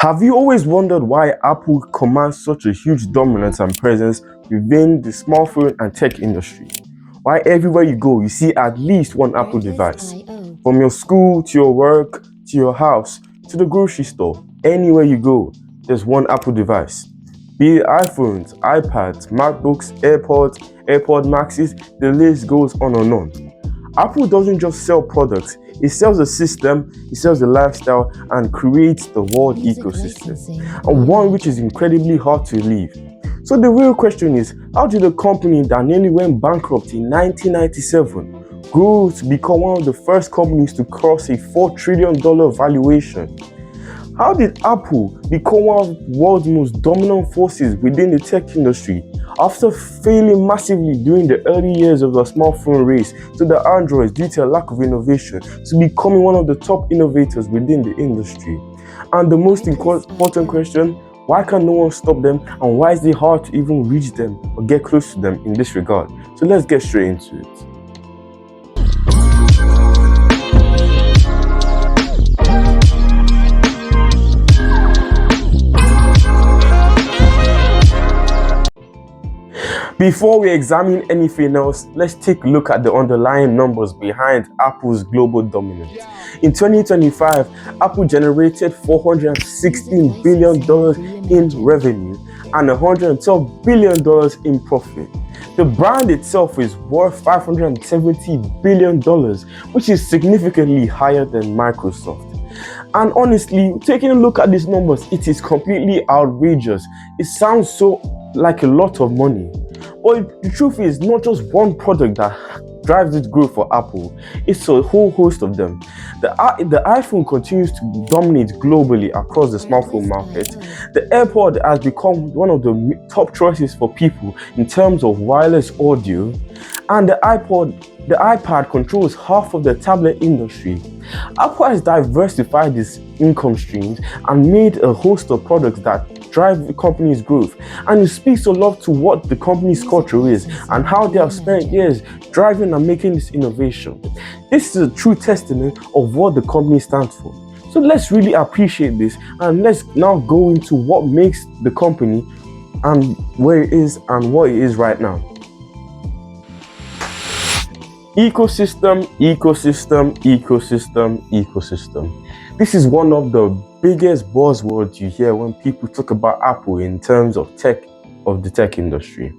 Have you always wondered why Apple commands such a huge dominance and presence within the smartphone and tech industry? Why everywhere you go, you see at least one Apple device? From your school to your work to your house to the grocery store, anywhere you go, there's one Apple device. Be it iPhones, iPads, MacBooks, AirPod Maxes, the list goes on and on. Apple doesn't just sell products, it sells a system, it sells a lifestyle, and creates the world ecosystem, and one which is incredibly hard to leave. So the real question is, how did a company that nearly went bankrupt in 1997 grow to become one of the first companies to cross a $4 trillion valuation? How did Apple become one of the world's most dominant forces within the tech industry after failing massively during the early years of the smartphone race to the Androids due to a lack of innovation to becoming one of the top innovators within the industry? And the most important question, why can no one stop them, and why is it hard to even reach them or get close to them in this regard? So let's get straight into it. Before we examine anything else, let's take a look at the underlying numbers behind Apple's global dominance. In 2025, Apple generated $416 billion in revenue and $112 billion in profit. The brand itself is worth $570 billion, which is significantly higher than Microsoft. And honestly, taking a look at these numbers, it is completely outrageous. It sounds so like a lot of money. But the truth is, not just one product that drives this growth for Apple, it's a whole host of them. The iPhone continues to dominate globally across the smartphone market. The AirPod has become one of the top choices for people in terms of wireless audio, and the iPad controls half of the tablet industry. Apple has diversified its income streams and made a host of products that drive the company's growth, and it speaks a lot to what the company's culture is and how they have spent years driving and making this innovation. This is a true testament of what the company stands for. So let's really appreciate this, and let's now go into what makes the company and where it is and what it is right now. Ecosystem. This is one of the biggest buzzwords you hear when people talk about Apple in terms of the tech industry.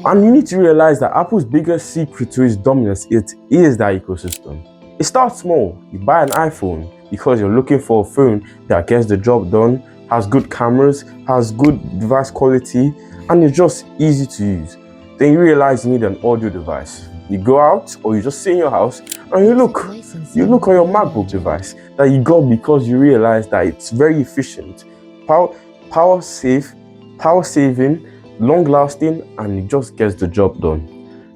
And you need to realize that Apple's biggest secret to its dominance is that ecosystem. It starts small. You buy an iPhone because you're looking for a phone that gets the job done, has good cameras, has good device quality, and it's just easy to use. Then you realize you need an audio device. You go out or you just sit in your house and you look on your MacBook device that you got because you realize that it's very efficient, power saving, long lasting, and it just gets the job done.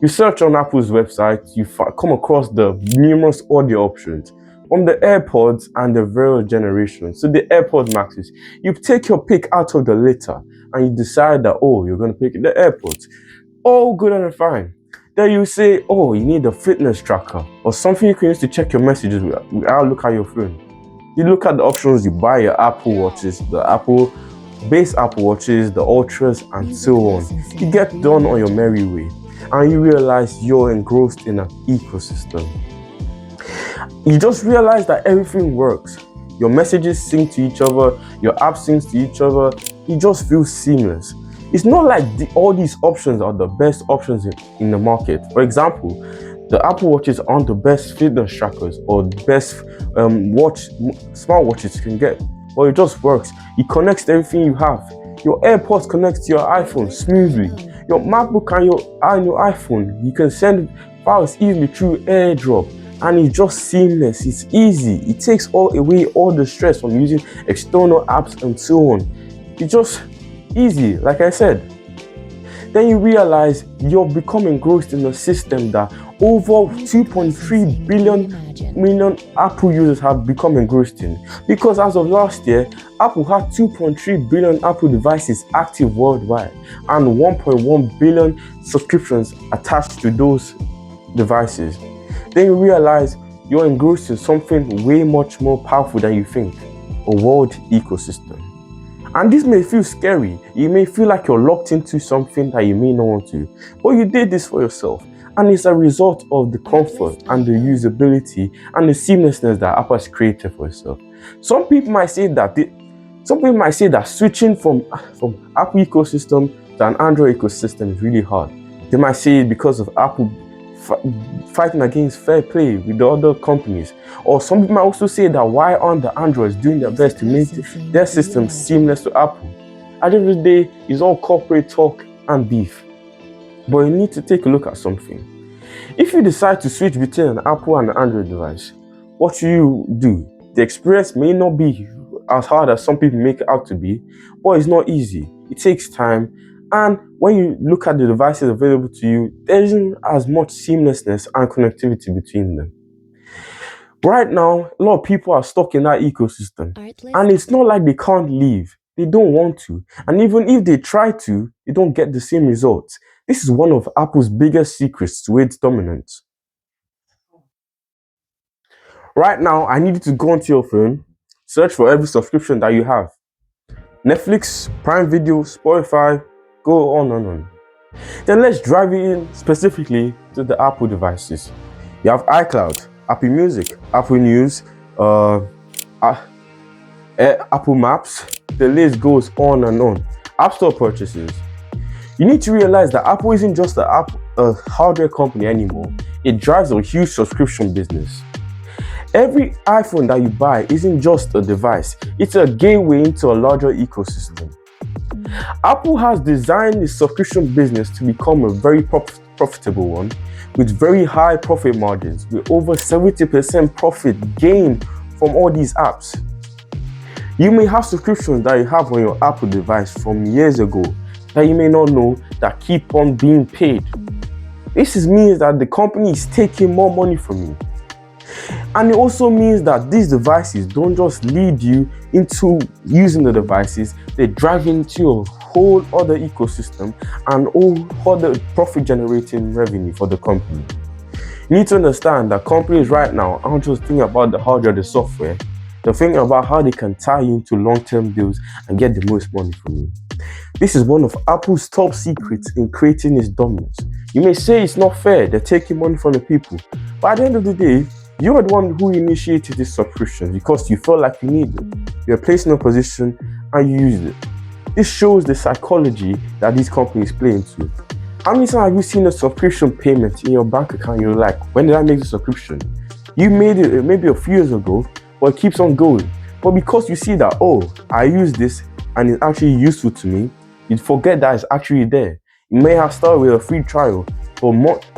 You search on Apple's website, you come across the numerous audio options from the AirPods and the various generations. So the AirPod Maxes, you take your pick out of the litter and you decide that, you're going to pick the AirPods. All good and fine. Then you say, you need a fitness tracker or something you can use to check your messages without look at your phone. You look at the options, you buy your Apple Watches, the base Apple Watches, the Ultras, and so on. You get done on your merry way, and you realize you're engrossed in an ecosystem. You just realize that everything works. Your messages sync to each other, your app syncs to each other. It just feels seamless. It's not like all these options are the best options in the market. For example, the Apple Watches aren't the best fitness trackers or the best smartwatches you can get, but it just works. It connects to everything you have. Your AirPods connect to your iPhone smoothly. Your MacBook and your iPhone, you can send files easily through AirDrop, and it's just seamless. It's easy. It takes away all the stress from using external apps and so on. It's just easy, like I said. Then you realize you're becoming engrossed in a system that over 2.3 million Apple users have become engrossed in. Because as of last year, Apple had 2.3 billion Apple devices active worldwide and 1.1 billion subscriptions attached to those devices. Then you realize you're engrossed in something way much more powerful than you think. a world ecosystem. And this may feel scary. You may feel like you're locked into something that you may not want to, but you did this for yourself. And it's a result of the comfort and the usability and the seamlessness that Apple has created for itself. Some people might say that switching from Apple ecosystem to an Android ecosystem is really hard. They might say it because of Apple fighting against fair play with the other companies. Or some people might also say that why aren't the Androids doing their best to make their system seamless to Apple? At the end of the day, it's all corporate talk and beef. But you need to take a look at something. If you decide to switch between an Apple and an Android device, what you do? The experience may not be as hard as some people make it out to be, but it's not easy. It takes time. And when you look at the devices available to you, there isn't as much seamlessness and connectivity between them. Right now, a lot of people are stuck in that ecosystem. And it's not like they can't leave. They don't want to. And even if they try to, they don't get the same results. This is one of Apple's biggest secrets to its dominance. Right now, I need you to go onto your phone, search for every subscription that you have. Netflix, Prime Video, Spotify, go on and on. Then let's drive in specifically to the Apple devices. You have iCloud, Apple Music, Apple News, Apple Maps. The list goes on and on. App Store purchases. You need to realize that Apple isn't just a hardware company anymore. It drives a huge subscription business. Every iPhone that you buy isn't just a device, it's a gateway into a larger ecosystem. Apple has designed the subscription business to become a very profitable one, with very high profit margins, with over 70% profit gained from all these apps. You may have subscriptions that you have on your Apple device from years ago that you may not know that keep on being paid. This means that the company is taking more money from you. And it also means that these devices don't just lead you into using the devices, they drive into a whole other ecosystem and all other profit generating revenue for the company. You need to understand that companies right now aren't just thinking about the hardware, the software, they're thinking about how they can tie you into long-term deals and get the most money from you. This is one of Apple's top secrets in creating its dominance. You may say it's not fair, they're taking money from the people, but at the end of the day, you are the one who initiated this subscription because you felt like you needed it. You're placed in a position and you used it. This shows the psychology that these companies play into. How many times have you seen a subscription payment in your bank account? You're like, when did I make the subscription? You made it maybe a few years ago, but it keeps on going. But because you see that, oh, I use this and it's actually useful to me, you forget that it's actually there. You may have started with a free trial, but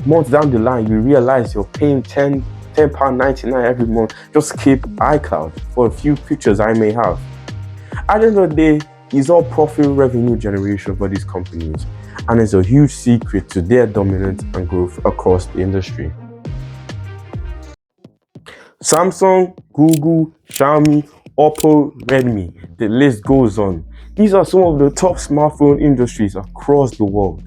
months down the line, you realize you're paying £10.99 every month. Just keep iCloud for a few pictures I may have. At the end of the day, it's all profit revenue generation for these companies, and it's a huge secret to their dominance and growth across the industry. Samsung, Google, Xiaomi, Oppo, Redmi, the list goes on. These are some of the top smartphone industries across the world.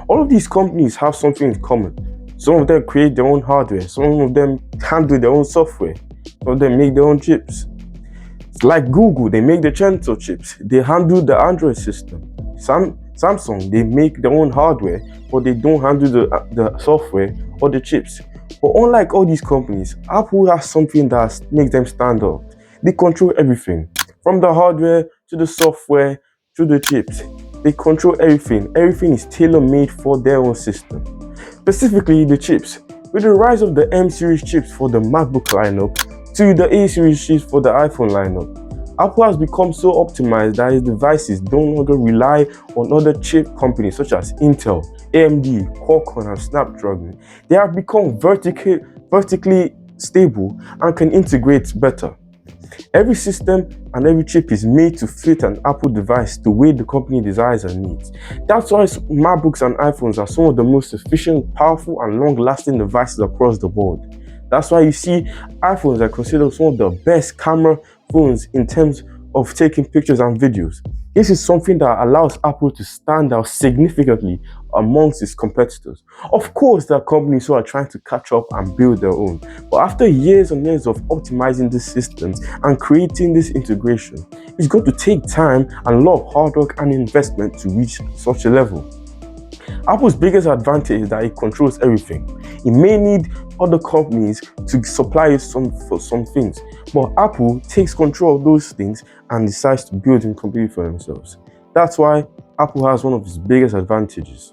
All of these companies have something in common. Some of them create their own hardware, some of them handle their own software, some of them make their own chips. Like Google, they make the Cento chips, they handle the Android system. Samsung, they make their own hardware, but they don't handle the software or the chips. But unlike all these companies, Apple has something that makes them stand out. They control everything, from the hardware to the software to the chips. They control everything. Everything is tailor-made for their own system. Specifically the chips. With the rise of the M series chips for the MacBook lineup to the A series chips for the iPhone lineup, Apple has become so optimized that its devices don't longer rely on other chip companies such as Intel, AMD, Qualcomm, and Snapdragon. They have become vertically stable and can integrate better. Every system and every chip is made to fit an Apple device the way the company desires and needs. That's why MacBooks and iPhones are some of the most efficient, powerful, and long-lasting devices across the board. That's why you see iPhones are considered some of the best camera phones in terms of taking pictures and videos. This is something that allows Apple to stand out significantly amongst its competitors. Of course, there are companies who are trying to catch up and build their own, but after years and years of optimizing these systems and creating this integration, it's going to take time and a lot of hard work and investment to reach such a level. Apple's biggest advantage is that it controls everything. It may need other companies to supply it for some things, but Apple takes control of those things and decides to build them completely for themselves. That's why Apple has one of its biggest advantages.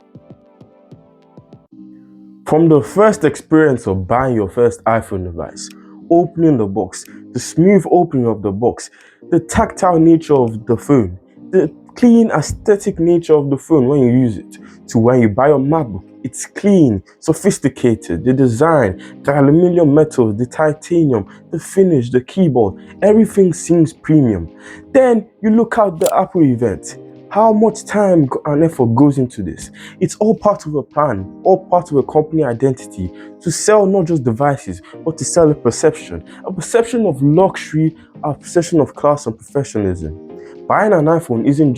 From the first experience of buying your first iPhone device, opening the box, the smooth opening of the box, the tactile nature of the phone, the clean aesthetic nature of the phone when you use it, to when you buy your MacBook, it's clean, sophisticated, the design, the aluminum metal, the titanium, the finish, the keyboard, everything seems premium. Then you look at the Apple event. How much time and effort goes into this? It's all part of a plan, all part of a company identity to sell not just devices, but to sell a perception of luxury, a perception of class and professionalism. Buying an iPhone isn't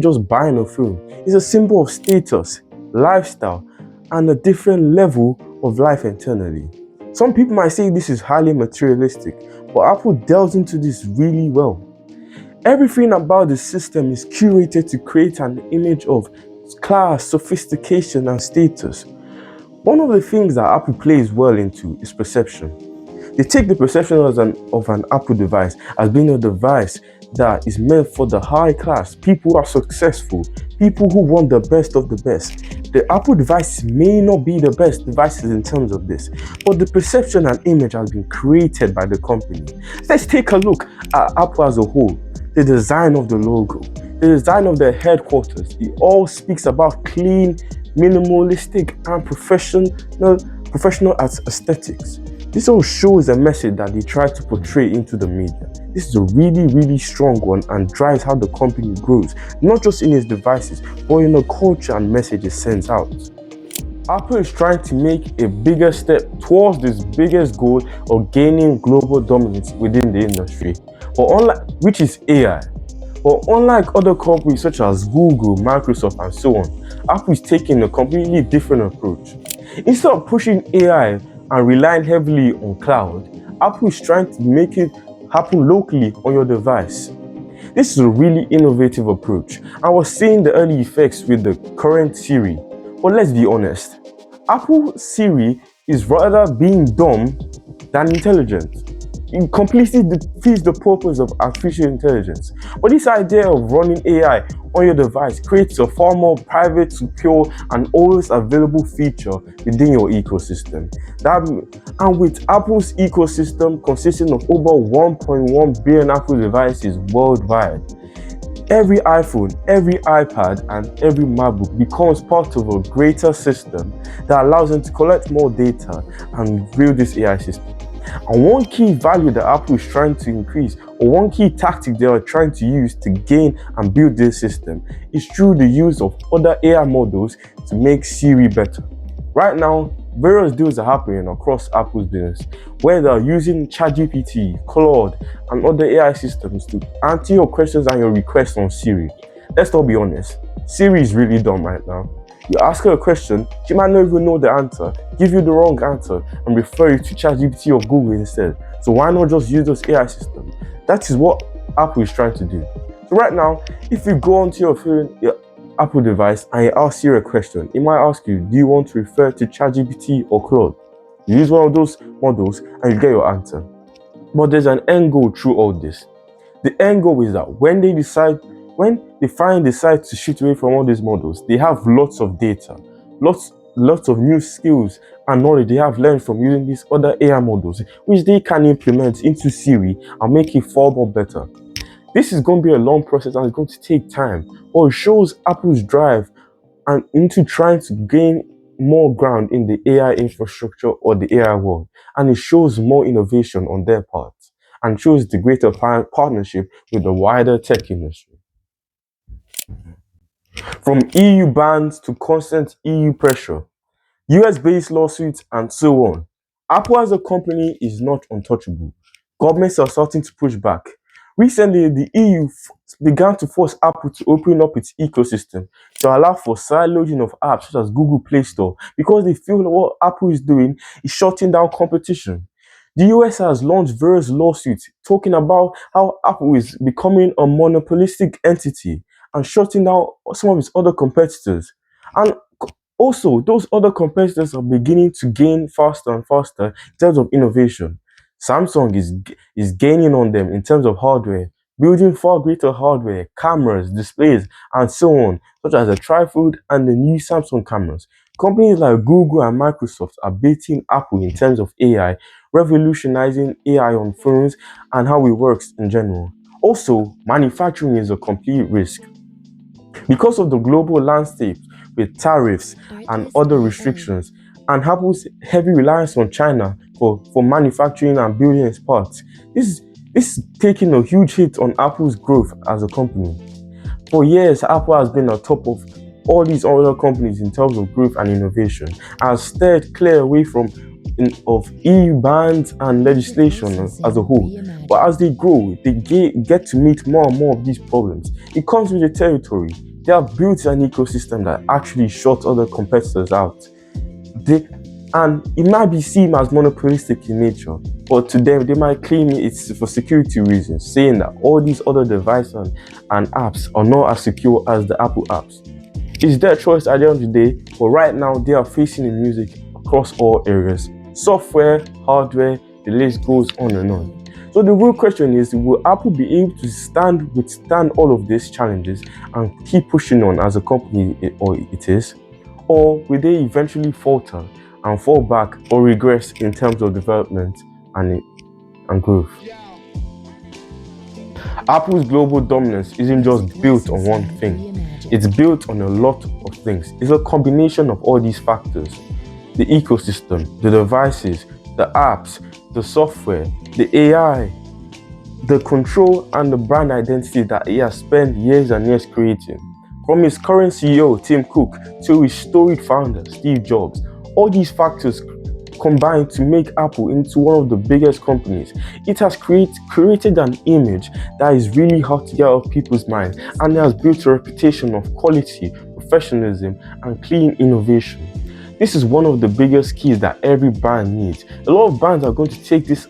just buying a phone. It's a symbol of status, lifestyle, and a different level of life internally. Some people might say this is highly materialistic, but Apple delves into this really well. Everything about the system is curated to create an image of class, sophistication, and status. One of the things that Apple plays well into is perception. They take the perception of an Apple device as being a device that is meant for the high class, people who are successful, people who want the best of the best. The Apple device may not be the best devices in terms of this, but the perception and image has been created by the company. Let's take a look at Apple as a whole. The design of the logo, the design of their headquarters, it all speaks about clean, minimalistic, and professional aesthetics. This all shows a message that they try to portray into the media. This is a really, really strong one and drives how the company grows, not just in its devices, but in the culture and message it sends out. Apple is trying to make a bigger step towards this biggest goal of gaining global dominance within the industry, which is AI. But unlike other companies such as Google, Microsoft, and so on, Apple is taking a completely different approach. Instead of pushing AI and relying heavily on cloud, Apple is trying to make it happen locally on your device. This is a really innovative approach. I was seeing the early effects with the current Siri, but let's be honest, Apple Siri is rather being dumb than intelligent. It completely defeats the purpose of artificial intelligence. But this idea of running AI on your device creates a far more private, secure, and always available feature within your ecosystem. And with Apple's ecosystem consisting of over 1.1 billion Apple devices worldwide, every iPhone, every iPad, and every MacBook becomes part of a greater system that allows them to collect more data and build this AI system. And one key value that Apple is trying to increase, or one key tactic they are trying to use to gain and build this system, is through the use of other AI models to make Siri better. Right now, various deals are happening across Apple's business, where they are using ChatGPT, Claude, and other AI systems to answer your questions and your requests on Siri. Let's not be honest, Siri is really dumb right now. You ask her a question, she might not even know the answer, give you the wrong answer, and refer you to ChatGPT or Google instead. So why not just use those AI systems? That is what Apple is trying to do. So right now, if you go onto your Apple device and you ask Siri a question, it might ask you, do you want to refer to ChatGPT or Claude? You use one of those models and you get your answer. But there's an end goal through all this. The end goal is that when they finally decide to shift away from all these models, they have lots of data, lots of new skills and knowledge they have learned from using these other AI models, which they can implement into Siri and make it far more better. This is going to be a long process and it's going to take time, but it shows Apple's drive and into trying to gain more ground in the AI infrastructure or the AI world, and it shows more innovation on their part and shows the greater partnership with the wider tech industry. From EU bans to constant EU pressure, US-based lawsuits, and so on, Apple as a company is not untouchable. Governments are starting to push back. Recently, the EU began to force Apple to open up its ecosystem to allow for sideloading of apps such as Google Play Store because they feel that what Apple is doing is shutting down competition. The US has launched various lawsuits talking about how Apple is becoming a monopolistic entity and shutting down some of its other competitors. And also, those other competitors are beginning to gain faster and faster in terms of innovation. Samsung is gaining on them in terms of hardware, building far greater hardware, cameras, displays, and so on, such as the Trifold and the new Samsung cameras. Companies like Google and Microsoft are beating Apple in terms of AI, revolutionizing AI on phones and how it works in general. Also, manufacturing is a complete risk. Because of the global landscape with tariffs and other restrictions, and Apple's heavy reliance on China for manufacturing and building its parts, this is taking a huge hit on Apple's growth as a company. For years, Apple has been on top of all these other companies in terms of growth and innovation, has steered clear away of EU bans and legislation as a whole. But as they grow, they get to meet more and more of these problems. It comes with the territory. They have built an ecosystem that actually shuts other competitors out. They, and it might be seen as monopolistic in nature, but to them, they might claim it's for security reasons, saying that all these other devices and apps are not as secure as the Apple apps. It's their choice at the end of the day, but right now they are facing the music across all areas. Software, hardware, the list goes on and on. So the real question is, will Apple be able to withstand all of these challenges and keep pushing on as a company it is? Or will they eventually falter and fall back or regress in terms of development and growth? Apple's global dominance isn't just built on one thing. It's built on a lot of things. It's a combination of all these factors. The ecosystem, the devices, the apps, the software, the AI, the control and the brand identity that he has spent years and years creating. From his current CEO, Tim Cook, to his storied founder, Steve Jobs, all these factors combined to make Apple into one of the biggest companies. It has created an image that is really hard to get out of people's minds, and it has built a reputation of quality, professionalism, and clean innovation. This is one of the biggest keys that every brand needs. A lot of brands are going to take this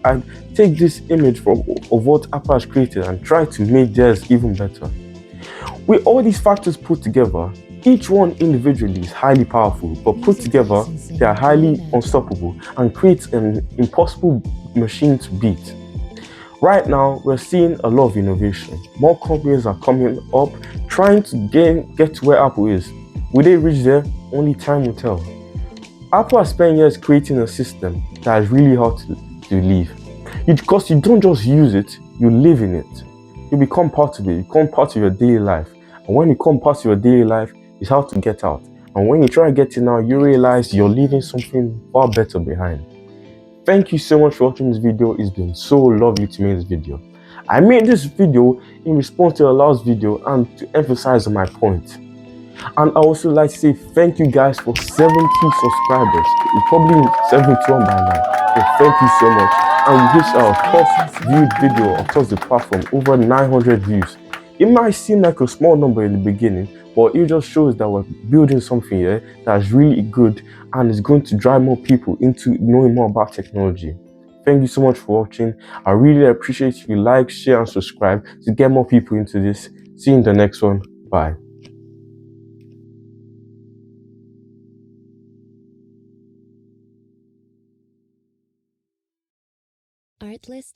image of what Apple has created and try to make theirs even better. With all these factors put together, each one individually is highly powerful, but put together, they are highly unstoppable and create an impossible machine to beat. Right now, we're seeing a lot of innovation. More companies are coming up trying to get to where Apple is. Will they reach there? Only time will tell. Apple has spent years creating a system that is really hard to leave. Because you don't just use it, you live in it. You become part of it, you become part of your daily life. And when you become part of your daily life, it's hard to get out. And when you try to get in now, you realize you're leaving something far better behind. Thank you so much for watching this video. It's been so lovely to make this video. I made this video in response to a last video and to emphasize on my point. And I also like to say thank you guys for 70 subscribers. It's probably 71 by now. So thank you so much. And we reached our top viewed video across the platform, over 900 views. It might seem like a small number in the beginning, but it just shows that we're building something here that's really good and is going to drive more people into knowing more about technology. Thank you so much for watching. I really appreciate if you like, share, and subscribe to get more people into this. See you in the next one. Bye. Artlist